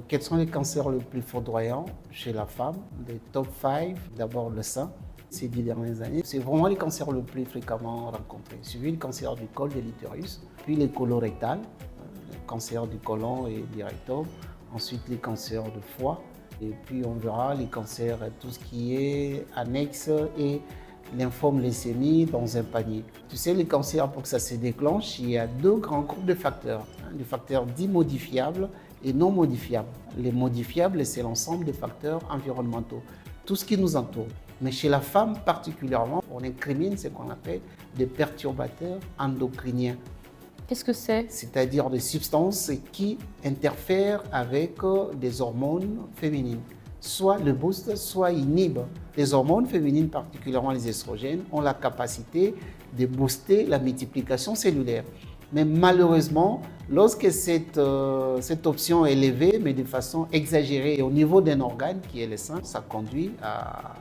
Quels sont les cancers les plus foudroyants chez la femme? Les top 5, d'abord le sein, ces 10 dernières années. C'est vraiment les cancers les plus fréquemment rencontrés. Suivi le cancer du col de l'utérus, puis les colorectales, le cancer du côlon et du rectum, ensuite les cancers de foie, et puis on verra les cancers, tout ce qui est annexe et lymphome leucémie dans un panier. Tu sais, les cancers, pour que ça se déclenche, il y a deux grands groupes de facteurs. Les facteurs dits modifiables et non modifiables. Les modifiables, c'est l'ensemble des facteurs environnementaux, tout ce qui nous entoure. Mais chez la femme particulièrement, on incrimine ce qu'on appelle des perturbateurs endocriniens. Qu'est-ce que c'est? C'est-à-dire des substances qui interfèrent avec des hormones féminines. Soit le boost, soit inhibe. Les hormones féminines, particulièrement les estrogènes, ont la capacité de booster la multiplication cellulaire. Mais malheureusement, lorsque cette option est élevée, mais de façon exagérée, et au niveau d'un organe qui est le sein, ça conduit à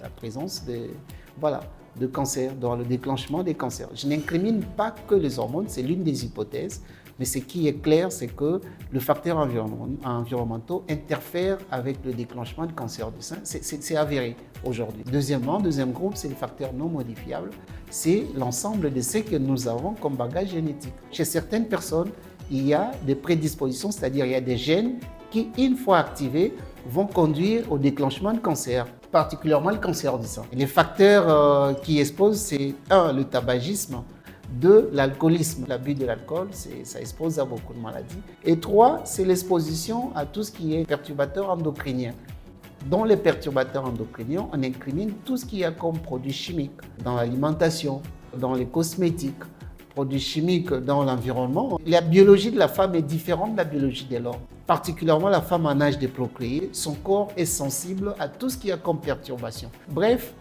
la présence de cancer, dans le déclenchement des cancers. Je n'incrimine pas que les hormones, c'est l'une des hypothèses, mais ce qui est clair, c'est que le facteur environnemental interfère avec le déclenchement du cancer du sein. C'est avéré aujourd'hui. Deuxième groupe, c'est les facteurs non modifiables. C'est l'ensemble de ce que nous avons comme bagage génétique. Chez certaines personnes, il y a des prédispositions, c'est-à-dire il y a des gènes qui, une fois activés, vont conduire au déclenchement de cancer, particulièrement le cancer du sein. Les facteurs qui exposent, c'est 1, le tabagisme, 2, l'alcoolisme. L'abus de l'alcool, ça expose à beaucoup de maladies. Et 3, c'est l'exposition à tout ce qui est perturbateur endocrinien. Dans les perturbateurs endocriniens, on incrimine tout ce qu'il y a comme produits chimiques dans l'alimentation, dans les cosmétiques, produits chimiques dans l'environnement. La biologie de la femme est différente de la biologie de l'homme. Particulièrement la femme en âge de procréer, son corps est sensible à tout ce qu'il y a comme perturbation. Bref,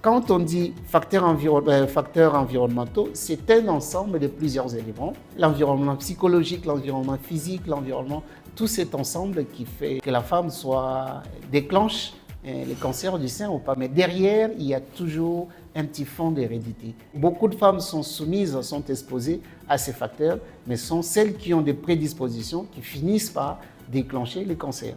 quand on dit facteurs environnementaux, c'est un ensemble de plusieurs éléments. L'environnement psychologique, l'environnement physique, l'environnement, tout cet ensemble qui fait que la femme déclenche le cancer du sein ou pas. Mais derrière, il y a toujours un petit fond d'hérédité. Beaucoup de femmes sont exposées à ces facteurs, mais sont celles qui ont des prédispositions qui finissent par déclencher le cancer.